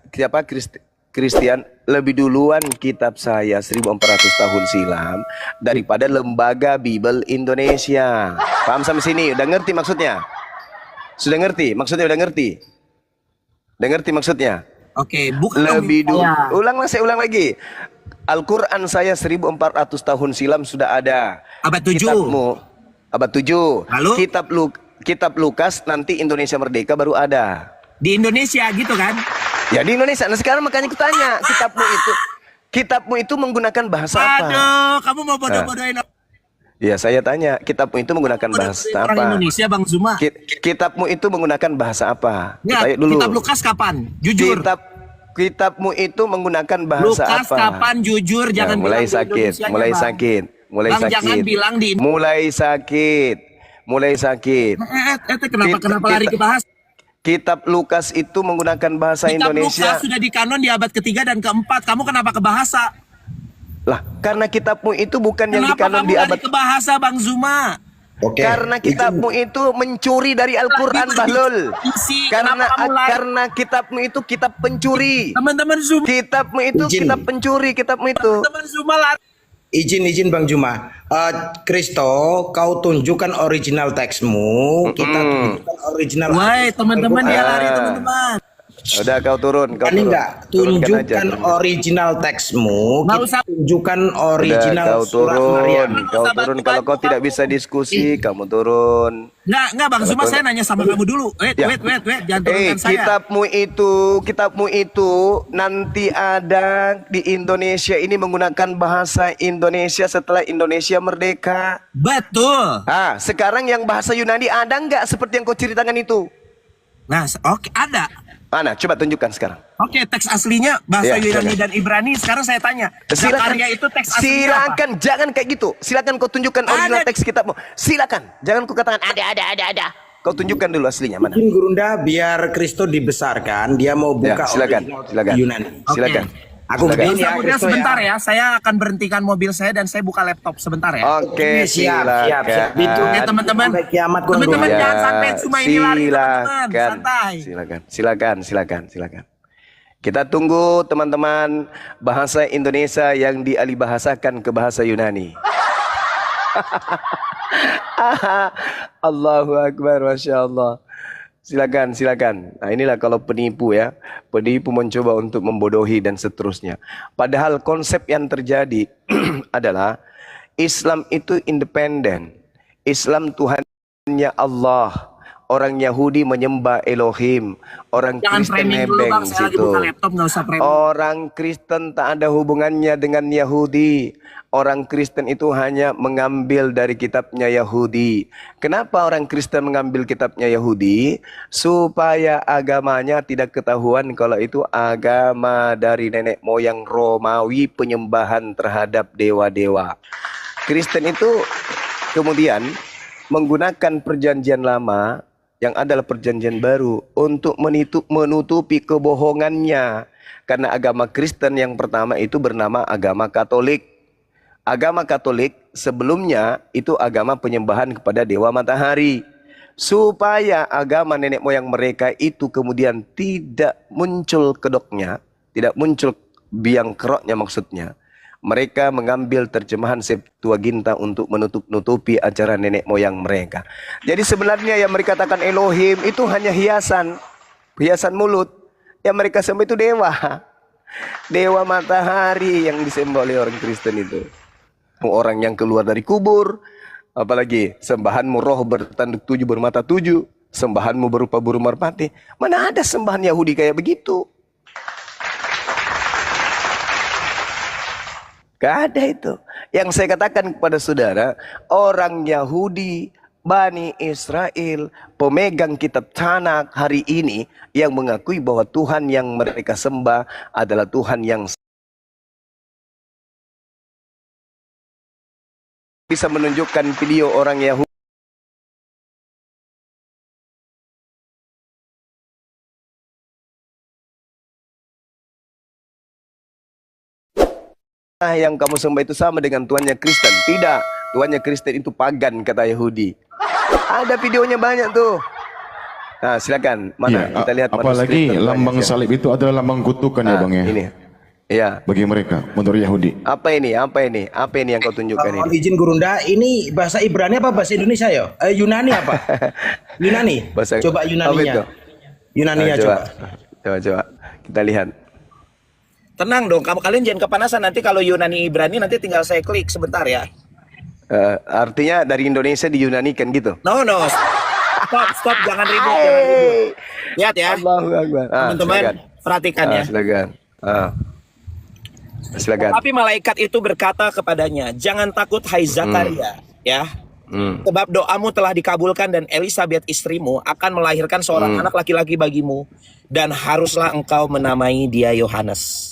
siapa Christian lebih duluan kitab saya 1400 tahun silam daripada lembaga Bible Indonesia. Paham sampai sini? Udah ngerti maksudnya? Sudah ngerti? Maksudnya udah ngerti? Udah ngerti maksudnya? Oke, bukan Lebih dulu. saya. Saya ulang lagi. Al-Quran saya 1400 tahun silam sudah ada. Abad 7. Kitabmu abad 7. Lalu? Kitab Lukas nanti Indonesia Merdeka baru ada. Di Indonesia gitu kan? Ya di Indonesia. Nah sekarang makanya aku tanya, kitabmu itu menggunakan bahasa apa? Aduh, kamu mau bodoh-bodohin Ya saya tanya, kitabmu itu menggunakan bahasa orang apa? Indonesia, Bang Zuma? Kitabmu itu menggunakan bahasa apa? Nggak, Tanya dulu. kitab Lukas kapan? Jujur. Kitabmu itu menggunakan bahasa Lukas apa? kapan? Jujur, jangan Nah, mulai bilang di sakit, Indonesianya, mulai Bang. sakit, mulai Bang, sakit. jangan bilang di Mulai sakit. Kenapa lari ke bahasa? Kitab Lukas itu menggunakan bahasa Kitab Indonesia. Lukas sudah dikanon di abad ketiga dan keempat. Kamu kenapa ke bahasa? Lah, karena kitabmu itu bukan yang Kenapa dikanon kamu di lari abad. ke bahasa, Bang Zuma? Oke. Karena kitabmu itu mencuri dari Al-Quran, Bahlul. Isi, kenapa kamu lari? Karena kitabmu itu kitab pencuri. Teman-teman Zuma. Kitabmu itu Izin. kitab pencuri, kitabmu itu. Teman-teman Zuma lari. Izin Bang Juma. Kristo, kau tunjukkan original teksmu. Kita tunjukkan original. Woi, teman-teman dia lari, Al-Quran. teman-teman. Udah kau turun, kau Ini turun. enggak tunjukkan original teksmu. Nggak Kita usah. tunjukkan Udah original kau surat turun, Maryam. kau turun. Kalau kau tidak bisa diskusi, kamu turun. Enggak, Bang Zuma, saya nanya sama kamu dulu. Wait, Ya. jangan turunkan saya. Kitabmu itu nanti ada di Indonesia ini menggunakan bahasa Indonesia setelah Indonesia merdeka. Betul. Ah, sekarang yang bahasa Yunani ada nggak seperti yang kau ceritakan itu? Nah, oke, ada. Mana? Coba tunjukkan sekarang. Oke, teks aslinya bahasa Ya, Yunani silakan. dan Ibrani. Sekarang saya tanya, Zakaria itu teks aslinya apa? Silakan, jangan kayak gitu. Silakan kau tunjukkan original Ada. teks kitabmu. Silakan, jangan kau katakan ada. Kau tunjukkan dulu aslinya mana? Izin Gurunda, biar Kristo dibesarkan, dia mau buka silakan, original silakan. Yunani. Oke. Silakan. Aku Silakan. begini ya, Kemudian Kristo sebentar ya. ya, saya akan berhentikan mobil saya dan saya buka laptop sebentar ya. Oke, Siap. silakan. Itu Oke, teman-teman. Sampai kiamat kurang Teman-teman, dua. jangan sampai cuma ini lari, teman-teman. Santai. Silakan. Kita tunggu teman-teman bahasa Indonesia yang dialihbahasakan ke bahasa Yunani. Allahu Akbar, Masya Allah. Silakan. Nah inilah kalau penipu ya. Penipu mencoba untuk membodohi dan seterusnya. Padahal konsep yang terjadi adalah Islam itu independen. Islam Tuhannya Allah. Orang Yahudi menyembah Elohim. Orang Jangan Kristen framing dulu, nebeng Bang. Saya lagi situ. buka laptop, nggak usah framing. Orang Kristen tak ada hubungannya dengan Yahudi. Orang Kristen itu hanya mengambil dari kitabnya Yahudi. Kenapa orang Kristen mengambil kitabnya Yahudi? Supaya agamanya tidak ketahuan kalau itu agama dari nenek moyang Romawi, penyembahan terhadap dewa-dewa. Kristen itu kemudian menggunakan perjanjian lama yang adalah perjanjian baru untuk menutupi kebohongannya. Karena agama Kristen yang pertama itu bernama agama Katolik. Agama Katolik sebelumnya itu agama penyembahan kepada dewa matahari. Supaya agama nenek moyang mereka itu kemudian tidak muncul kedoknya, tidak muncul biang keroknya maksudnya. Mereka mengambil terjemahan Septuaginta untuk menutup-nutupi ajaran nenek moyang mereka. Jadi sebenarnya yang mereka katakan Elohim itu hanya hiasan mulut. Yang mereka sembah itu dewa. Dewa matahari yang disembah oleh orang Kristen itu. Orang yang keluar dari kubur. Apalagi sembahanmu roh bertanduk 7 bermata 7. Sembahanmu berupa burung merpati. Mana ada sembahan Yahudi kayak begitu? Gak ada itu. Yang saya katakan kepada saudara, orang Yahudi, Bani Israel, pemegang kitab Tanakh hari ini, yang mengakui bahwa Tuhan yang mereka sembah adalah Tuhan yang bisa menunjukkan video orang Yahudi yang kamu sembah itu sama dengan Tuhannya Kristen. Tidak, Tuhannya Kristen itu pagan, kata Yahudi. Ada videonya banyak tuh. Nah, silakan. Mana? Iya, Kita lihat apalagi manuskrip lambang tertuanya. salib itu adalah lambang kutukan ya Bang ya. Ini. Iya. Bagi mereka, menurut Yahudi. Apa ini? Apa ini? Apa ini yang kau tunjukkan Mohon ini? izin Gurunda, ini bahasa Ibrani apa bahasa Indonesia ya? Yunani apa? Yunani. Bahasa- Coba apa itu? Yunaninya. Yunaninya coba. coba. Coba. Kita lihat. Tenang dong, kalian jangan kepanasan. Nanti kalau Yunani Ibrani nanti tinggal saya klik sebentar ya. Artinya dari Indonesia diyunanikan gitu. No, stop, jangan ribut, jangan ribut. Lihat ya, Allahu Akbar. teman-teman, Silakan. perhatikan ya. Silakan. Silakan. Tapi malaikat itu berkata kepadanya, jangan takut hai Zakaria, ya. Sebab doamu telah dikabulkan dan Elisabeth istrimu akan melahirkan seorang anak laki-laki bagimu dan haruslah engkau menamai dia Yohanes.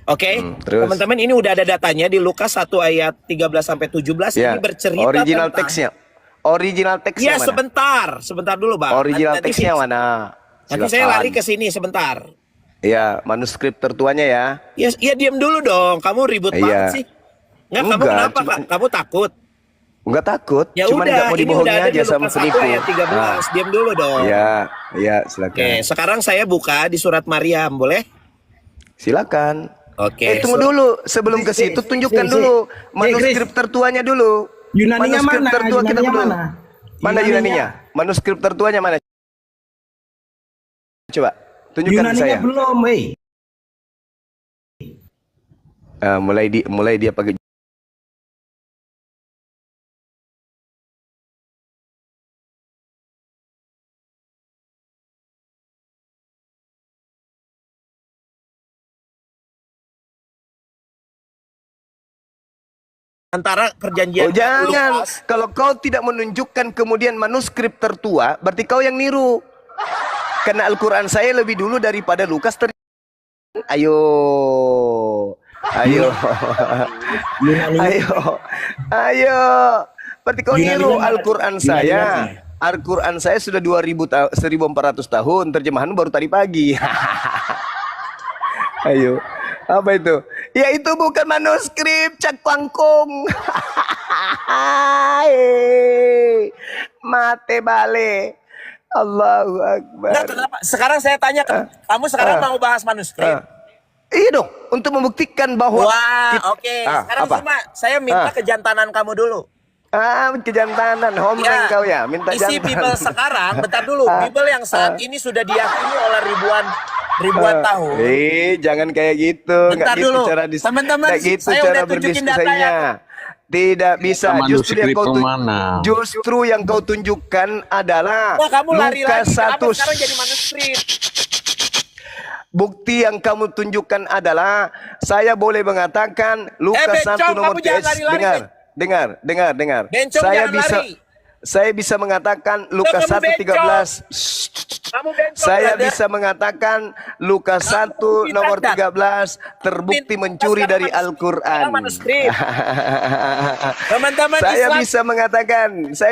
Oke, terus? teman-teman, ini udah ada datanya di Lukas 1 ayat 13 sampai 17. Ya. Ini bercerita Original tentang teksnya. Original teksnya Iya, mana? sebentar dulu, Bang. Original Nanti- teksnya mana? Nanti saya Silakan. lari ke sini sebentar. Ya, manuskrip tertuanya ya. Ya diam dulu dong. Kamu ribut Iya. banget sih. Kamu Enggak, kenapa, cuman- Kak? Kamu takut? Enggak takut, Ya cuman udah, enggak mau ini dibohongi udah ada di aja sama Lukas 1 penipu. ayat 13. Diam dulu dong. Ya, silakan. Oke, sekarang saya buka di surat Maryam, boleh? Silakan. Oke. Tunggu dulu, sebelum ke situ tunjukkan si. dulu Si, manuskrip tertuanya dulu. Yunaninya Manuskrip mana? tertua kita Yunaninya dulu. mana? Mana Yunaninya? Manuskrip tertuanya mana? Coba tunjukkan ke Yunaninya saya. belum, weh. Mulai dia pakai. Antara perjanjian Oh jangan, Lukas. kalau kau tidak menunjukkan kemudian manuskrip tertua, berarti kau yang niru. Karena Al-Quran saya lebih dulu daripada Lukas. Ayo, ayo, ayo. Berarti kau niru Al-Quran saya. Al-Quran saya sudah 1400 tahun, terjemahan baru tadi pagi. Ayo, apa itu? Ya itu bukan manuskrip, Cak Pangkung. Mate bale. Allahu Akbar. Nah, kenapa? Sekarang saya tanya ke kamu sekarang mau bahas manuskrip. Iya dong, untuk membuktikan bahwa Wah, oke. Sekarang apa? cuma saya minta kejantanan kamu dulu. Kejantanan, homreng kau ya, minta isi jantan. Bible sekarang, bentar dulu. Bible yang saat ini sudah diyakini oleh ribuan tahun. Jangan kayak gitu. Bentar Nggak gitu dulu. cara Teman-teman, nggak gitu saya cara udah tunjukin data berdiskusinya. Tidak bisa. Justru yang kau tunjukkan adalah Wah, kamu lari-lari. Lukas Kenapa 1. sekarang jadi manuskrip? Bukti yang kamu tunjukkan adalah saya boleh mengatakan Lukas 1 Bencong, nomor kamu jangan lari-lari, dengar. Bencong, Saya jangan bisa lari. saya bisa mengatakan Lukas kamu 1:13. Kamu bencong, Saya brother. bisa mengatakan Lukas 1 nomor 13 terbukti mencuri dari Al-Qur'an. Manuskrip. Teman-teman Saya Islam.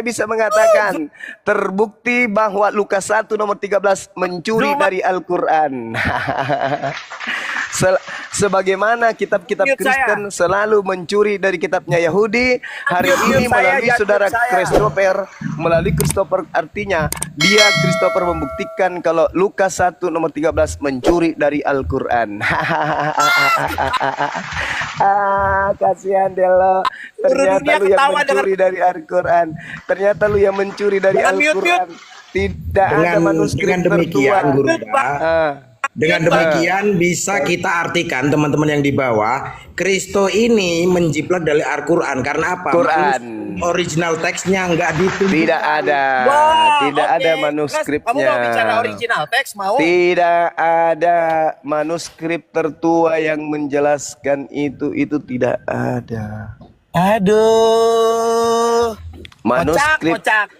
bisa mengatakan terbukti bahwa Lukas 1 nomor 13 mencuri dari Al-Qur'an. Sebagaimana kitab-kitab Mute saya. Kristen selalu mencuri dari kitabnya Yahudi, hari Mute ini saya, melalui jangan saudara mute saya. Christopher, artinya Christopher membuktikan kalau Lukas 1 nomor 13 mencuri dari Al-Qur'an. Kasihan deh lo. Ternyata dunia lu yang ketawa mencuri dari Al-Qur'an. Ternyata lu yang mencuri dari Jangan mute, Al-Qur'an. Tidak ada manuskrip dengan demikian, tertua. Guru. Dengan demikian bisa kita artikan teman-teman yang di bawah, Kristo ini menjiplak dari Al-Quran karena apa? Quran. Original teksnya nggak ditunjukkan. Tidak ada. Tidak ada manuskripnya. Kamu mau bicara original teks mau? Tidak ada manuskrip tertua yang menjelaskan itu tidak ada. Aduh. Manuskrip Kocak.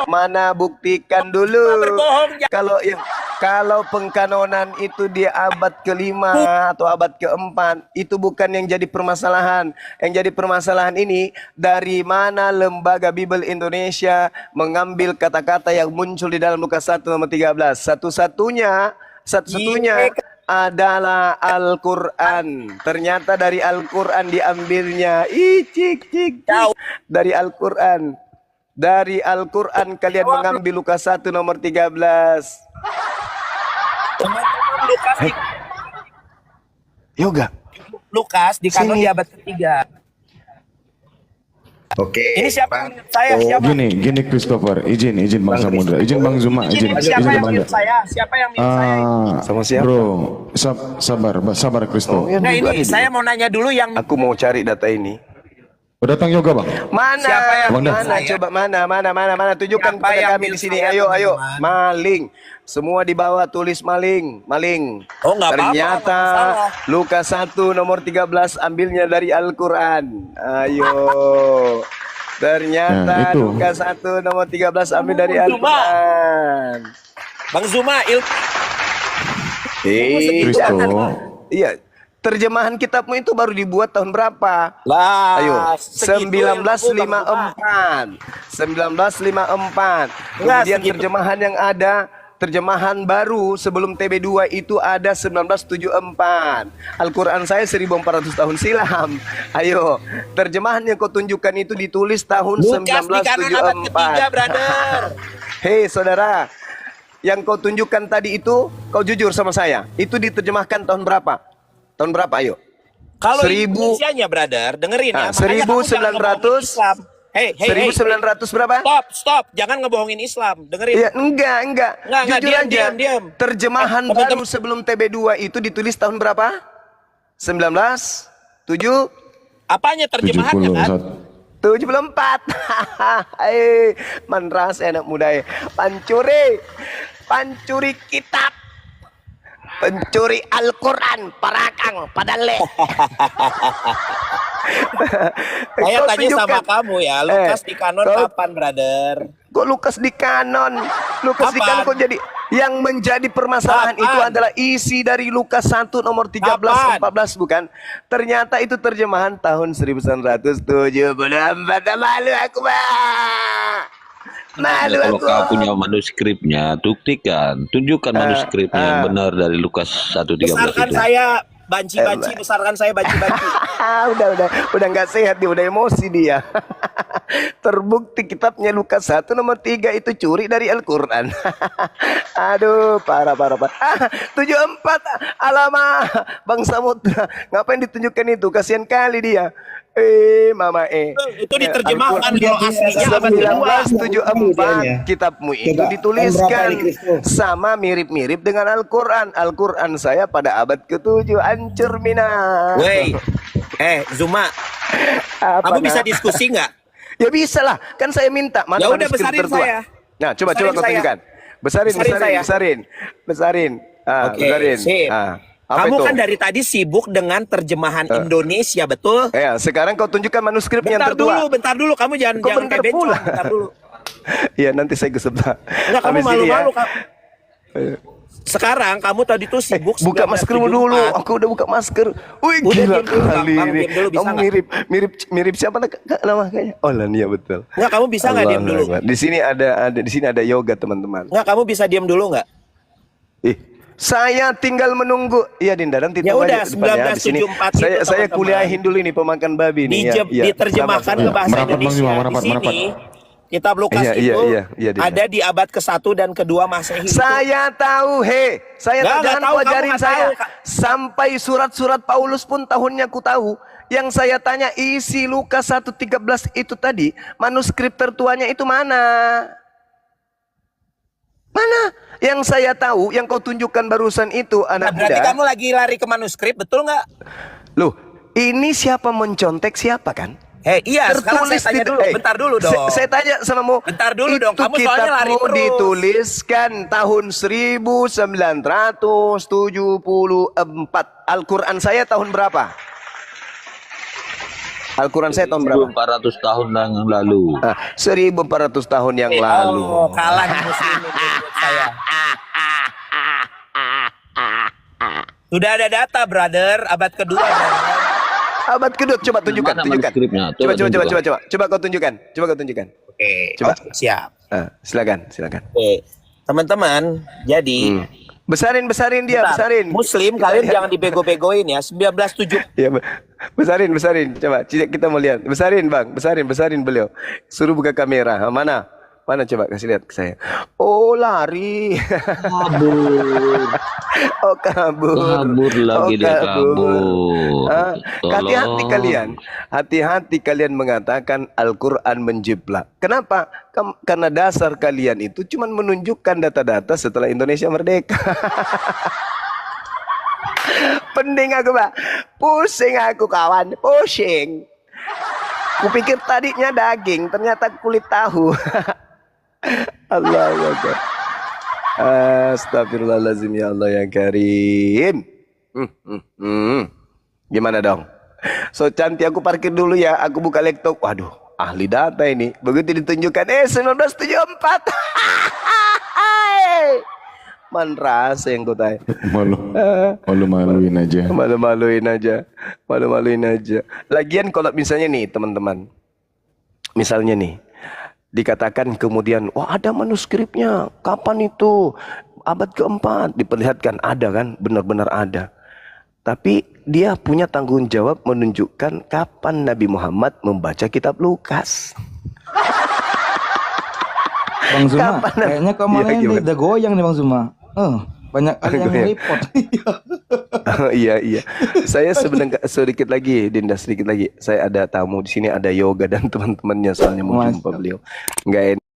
mana buktikan dulu. Berbohong, Kalau yang Kalau pengkanonan itu di abad kelima atau abad keempat, itu bukan yang jadi permasalahan. Yang jadi permasalahan ini, dari mana Lembaga Bible Indonesia mengambil kata-kata yang muncul di dalam Lukas 1 nomor 13. Satu-satunya adalah Al-Quran. Ternyata dari Al-Quran diambilnya. Dari Al-Quran. Dari Al-Quran kalian mengambil Lukas 1 nomor 13. Teman-teman, Yoga. Lukas di kanon Sini. di abad ketiga. Oke. Ini siapa yang mute saya? Siapa? Gini Christopher, izin Bang Samudra, izin Bang Zuma, izin Siapa yang Bang mute saya? Siapa yang mute saya? Sama siapa? Bro, sabar Christo. Ya, Nah juga ini saya mau nanya dulu yang Aku mau cari data ini. Udah datang Yoga Bang? Mana? Siapa yang Bang Dan? Mana? Coba mana? Tunjukkan Siapa kepada yang kami di mute sini. saya, Ayo. teman-teman? Maling. Semua di bawah tulis maling. Oh, nggak apa-apa, Ternyata nggak masalah. Lukas 1 nomor 13 ambilnya dari Al-Quran. Ayo. Ternyata Nah, itu. Lukas 1 nomor 13 ambil dari Zuma. Al-Quran. Bang Zuma Christo. Iya. Terjemahan kitabmu itu baru dibuat tahun berapa? lah. Ayo, segitu ilmu, Bang Zuma. 1954. Enggak, Kemudian segitu. terjemahan yang ada, terjemahan baru sebelum TB2 itu ada 1974. Al-Quran saya 1400 tahun silam. Ayo, terjemahan yang kau tunjukkan itu ditulis tahun Lukas di kanon abad ketiga, 1974. brother. Hei saudara, yang kau tunjukkan tadi itu, kau jujur sama saya, itu diterjemahkan tahun berapa? Tahun berapa, ayo? Kalau 1000 Indonesianya, brother, dengerin ya. Nah, Makanya kamu jangan 1900 ngebohongin Islam. Hey, 1900 berapa? Stop, jangan ngebohongin Islam. Dengerin. Iya, enggak. Enggak, Jujur aja. diam. Terjemahan Teman-teman. baru sebelum TB2 itu ditulis tahun berapa? 1907 Apanya terjemahannya kan? 71. 74. Manras anak muda. Pancuri kitab. Pencuri Al-Quran, parakang, padale. Saya Kau tanya sama tunjukkan. kamu ya, Lukas di kanon kau- kapan, brother? Kok Lukas di kanon? Lukas di kanon Kapan? kok jadi yang menjadi permasalahan Kapan? itu adalah isi dari Lukas 1 nomor 13 Kapan? 14 bukan? Ternyata itu terjemahan tahun 1974. Malu aku, Pak. Malu Kalau aku. kau punya manuskripnya, buktikan, tunjukkan manuskripnya yang benar dari Lukas 1:13 Besarkan itu. saya banci-banci, besarkan saya banci-banci. udah nggak sehat dia, udah emosi dia. Terbukti kitabnya Lukas 1 nomor 3 itu curi dari Al-Quran. Aduh, parah. 74, alamak, Bang Samudra, ngapain ditunjukkan itu? Kasihan kali dia. Mama Itu diterjemahkan kalau aslinya abad kedua. 1974 kitabmu itu Coba, dituliskan tahun berapa ini, Kristo? sama mirip-mirip dengan Al-Quran. Al-Quran saya pada abad ke-7 hancur mina. Wey, Zuma, Apa, kamu bisa nak? diskusi nggak? Ya bisa lah, kan saya minta. Mana Ya udah, manuskrip besarin tertua? saya. Nah, coba Besarin kau saya. tunjukkan. Besarin. Besarin. Oke, Besarin. sip. Apa Kamu itu? kan dari tadi sibuk dengan terjemahan Indonesia, betul? Ya, sekarang kau tunjukkan manuskrip yang tertua. Bentar dulu, kamu jangan Kok jangan bentar kayak bencong, pula? bentar dulu. Iya, nanti saya gesep. Enggak, kamu malu-malu. Sekarang kamu tadi tuh sibuk Buka maskermu 1974. dulu. Aku udah buka masker. Wih, Udah, gila diam dulu, Bang. kali Bang, ini. diam dulu, bisa Kamu nggak? mirip siapa nama kayaknya? Oh, Lania betul. Enggak, kamu bisa nggak diam Allahu dulu? Akbar. Di sini ada yoga, teman-teman. Enggak, kamu bisa diam dulu nggak? Saya tinggal menunggu. Iya, Dinda, nanti Ya tunggu udah, aja depannya. Di sini 1974 itu, saya teman-teman. kuliahin dulu ini pemakan babi nih. Diterjemahkan Sabar. ke bahasa Merapat, Bang Indonesia. Zuma, merapat, Di sini, kitab Lukas Iya, itu iya, Dinda. ada di abad ke-1 dan ke-2 Masehi. Saya tahu, saya Nggak jangan tahu, kau kamu ajarin nggak saya. tahu, Kak. Sampai surat-surat Paulus pun tahunnya ku tahu. Yang saya tanya isi Lukas 1:13 itu tadi, manuskrip tertuanya itu mana? Mana? Yang saya tahu, yang kau tunjukkan barusan itu anak Berarti muda. kamu lagi lari ke manuskrip, betul nggak? Loh, ini siapa mencontek siapa kan? Iya, sekarang saya tanya dulu, bentar dulu dong. Saya tanya sama mu. Bentar dulu dong, itu kamu soalnya lari kitabmu terus. dituliskan tahun 1974. Al-Quran saya tahun berapa? Al-Quran saya tahun berapa? 1400 tahun yang lalu. 1400 tahun yang lalu. Oh, kalah di muslim itu menurut saya. Sudah ada data, brother. Abad kedua, brother. Abad kedua, coba tunjukkan, Mana tunjukkan. manuskripnya? Coba, coba, coba, tunjukkan. coba kau tunjukkan, coba kau tunjukkan. Oke, Coba. oke, siap. Silakan, silakan. Oke, teman-teman, jadi Besarin dia, bentar. besarin. Muslim kalian jangan dibego-begoin ya. 1970 Ya, besarin. Coba, kita mau lihat. Besarin, Bang. Besarin beliau. Suruh buka kamera. Mana? Mana coba kasih lihat ke saya. Oh, lari. Kabur. Oh, kabur. Kabur lagi dia kabur. Hati-hati Tolong. kalian. Hati-hati kalian mengatakan Al-Quran menjiplak. Kenapa? Karena dasar kalian itu cuma menunjukkan data-data setelah Indonesia merdeka. Pening aku, Pak. Pusing aku, kawan. Pusing. Kupikir tadinya daging, ternyata kulit tahu. Allah Akbar. Astagfirullahaladzim, ya Allah yang karim. Gimana dong? So cantik, aku parkir dulu ya. Aku buka laptop. Waduh, ahli data ini. Begitu ditunjukkan 1974. Man rasa yang kau tanya. Malu-maluin aja. Malu-maluin aja. Lagian kalau misalnya nih teman-teman, misalnya nih dikatakan kemudian, wah ada manuskripnya, kapan itu? Abad keempat, diperlihatkan ada kan, benar-benar ada. Tapi dia punya tanggung jawab menunjukkan kapan Nabi Muhammad membaca kitab Lukas. Bang Zuma, Kapan? kayaknya kemarin Iya, ini gimana? udah goyang nih Bang Zuma. Banyak kali yang Goyang. report. Oh, iya. Saya sebenarnya sedikit lagi, Dinda sedikit lagi. Saya ada tamu di sini, ada Yoga dan teman-temannya soalnya mau jumpa beliau. Nggak enak.